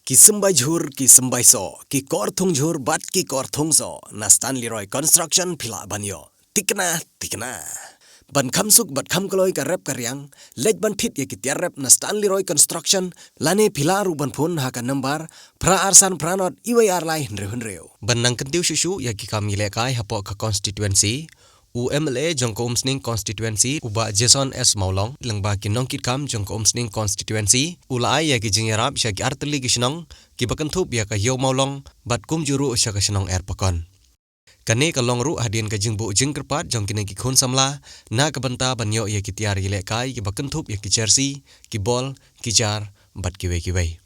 Ki sembai jhur ki sembai so ki kor thung jhur bat ki kor thung so na Stanley Roy Construction phila banyo tikna ban kham suk bat kham koloi ka rep karyang lej ban thit ye ki tiar rep na Stanley Roy Construction lane phila ru ban phun ha ka number phra arsan pranot iwar lai hreu ban nang kentiu shushu ya ki kam ile kai hapo ka constituency UMLA jongko umsning constituency uba Jason S Maulong lengba ki nongkit kam jongko umsning constituency ulai ya ki jingerap sya ki artli ki shnong ki bakanthup ya ka yo Maulong bat kum juru sya ka shnong er pakon kane ka longru hadien ka jingbu jingkerpat jongkine ki khun samla na ka banta banyo ya ki tiar ile kai ki bakanthup ya ki jersey ki ball ki jar bat ki we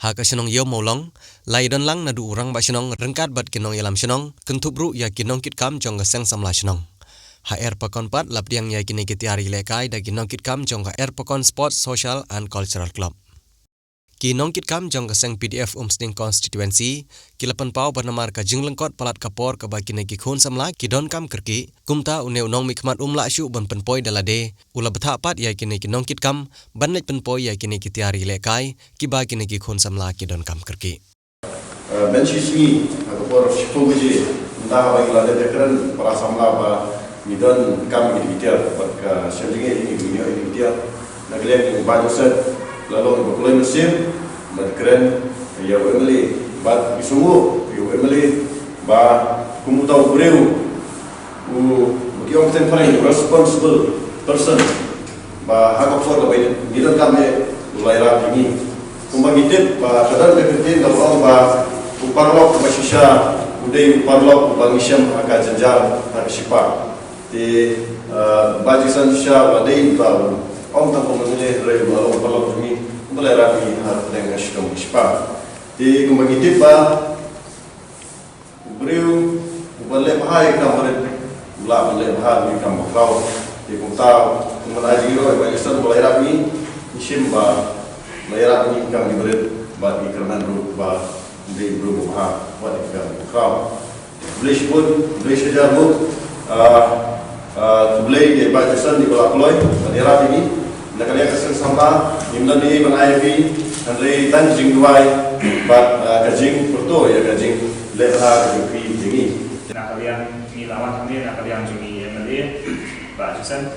ha ka shnong yo Maulong lai don lang na du urang ba shnong rengkat bat kinong yalam shnong kengthup ru ya kinong kit kam jong ka seng samla shnong ha er pakon pat lapdiang ya kine ki tiar ile kai da kinong kit kam jong ka er pakon sports social and cultural club kinong kit kam jong ka seng PDF umsning constituency kilapan pau banamar ka jinglengkot palat kapor ka ba kine ki khun samla ki don kam kerki kumta une unong mikmat umla shu ban penpoi dalade ula betha pat ya kine ki nong kit kam ban lej penpoi ya kine ki tiar ile kai ki ba kine ki khun samla ki don kam kerki Mencuci kapor shipoguji nda ba ila de kran para samla ba midon kam ki tiar ka shajinge ini dunia ini tiar nagle ni ba doset lalu berkulai mesin berkeren ya UMLA bat bisungu ya UMLA ba kumutau breu bagi orang tempat responsible person ba hak for ba ini kami mulai rapi ini kumbangitip ba kadar berkentin kalau ba uparlok ba shisha udai uparlok ba ngisham agak janjar tak sipa di bajisan shisha ba dei ba om tak mengenai rei balau balau kami mulai rapi har dengan shikam spa di kumbangitip ba breu boleh bahai kamar ulah boleh bahai kam baklau di kumtau mengaji roi ba isan mulai rapi isim ba mulai rapi kam diberi ba di kerman ru ba di bru bahai ba di kam baklau boleh pun boleh saja bu boleh di ba isan di balak loi ba di rapi ni nak lihat kesan sampah, imlan ni bangai nanti dan jing duai, bat kajing perto ya kajing leha kajing pi jingi. Nak kalian ni lawan kami nak kalian jungi MLA, Pak Jason,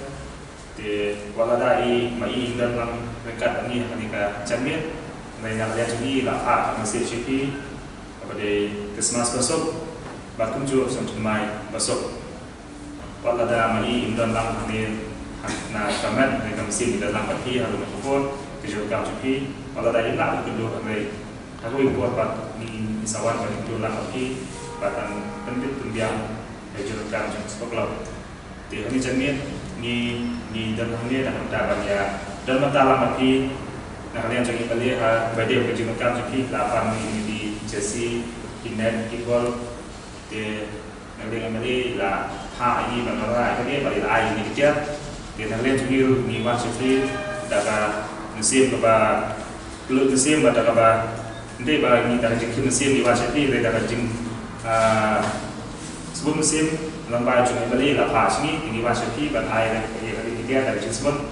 di waladai mai dan lang dekat ni ketika jamir, nak kalian jungi lah masih cipi, kepada kesmas besok, batum jauh sampai mai besok, walada mai dan lang kami na kamat dengan mesin di dalam peti harus mengukur kejurukan cuci kalau tadi nak kedua kami aku buat pat ni misawan pada dalam peti batang penting tumbiang kejurukan cuci sekolah di hari jenis ni dalam ni dah mendapat ya dan dalam peti nak kalian cuci balik badai kejurukan cuci 8 di jersey inet kibol di nanti kembali lah ha ini bagaimana ini balik air ni dia dia nak lihat juga ni macam ni, dapat musim kaba, belum musim pada kaba, nanti bagi ni dapat jengkir musim ni macam ni, dia dapat jeng sebelum musim lembar juga beli lah pas ni, ini macam ni, pada air dia dapat jeng sebelum,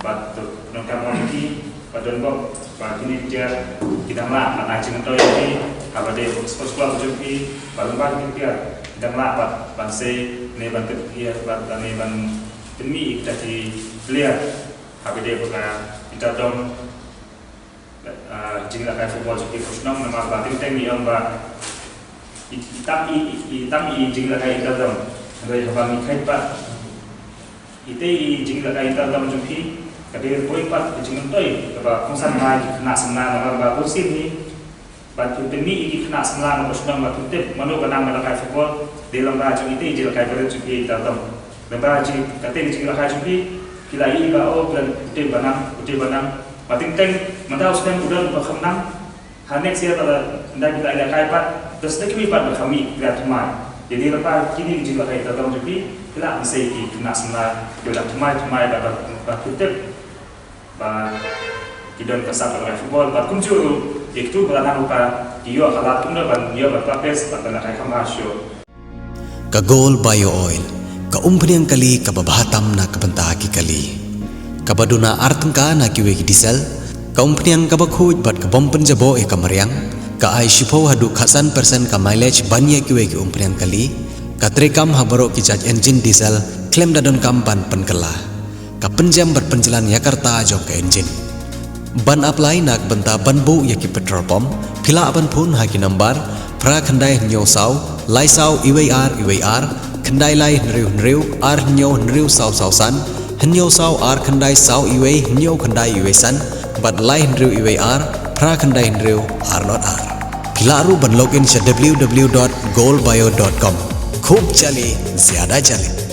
pada nongkar orang ni, pada nongkar, pada ini dia kita nak anak jeng tu ini, apa dia sekolah tujuh ni, pada lembar ni dia kita nak pada say ni bantu dia, pada ni bantu demi kita dilihat HBD bukan kita dong jingla kayak football seperti kusnam nama batin teng yang ba hitam jingla kayak kita dong dari habang ikai pat ite jingla kayak kita dong jumpi kadir koi pat jingla toy kaba kongsan mai kena semna nama ba kursi ni batu demi kena semna nama kusnam batu tip mano kenang nama kayak football dalam ba jung ite jingla kayak jumpi kita dong lepas itu kating jika hari ini kita ini bawa udah banam, batin teng, mata usai udah berkembang, hanya siapa hendak kita ada kaipat, terus lagi kaipat berkami kita cuma, jadi lepas kini jika kita tahu jadi kita mesti kena semula, kita cuma dapat kutip, kita kesal dengan football, kunci itu berada lupa dia kalau tunda dia berpapes pada nak kamasyo. Kagol Bio Oil Kaumpaniang kali kababahatam na kabantaki kali kabaduna artengka na kiwegi diesel kaum peniang kabakhuj bat kabom penjabo kamariang ka ai shipo hadu khasan persen ka mileage banye kiwe ki peniang kali ka trekam habaro ki jaj engine diesel klaim dadon kam ban penkala ka penjam berpenjalan Yakarta jong ke engine ban apply nak benta ban bu yaki petrol pump phila ban phun haki number pra khandai nyo sau lai sau iwar khandai lai nriu ar nyo nriu sau san nyo sau ar khandai sau iwe nyo khandai iwe san bat lai nriu iwar pra khandai nriu ar not ar phila ru ban login sa www.goldbio.com खूब चले ज्यादा चले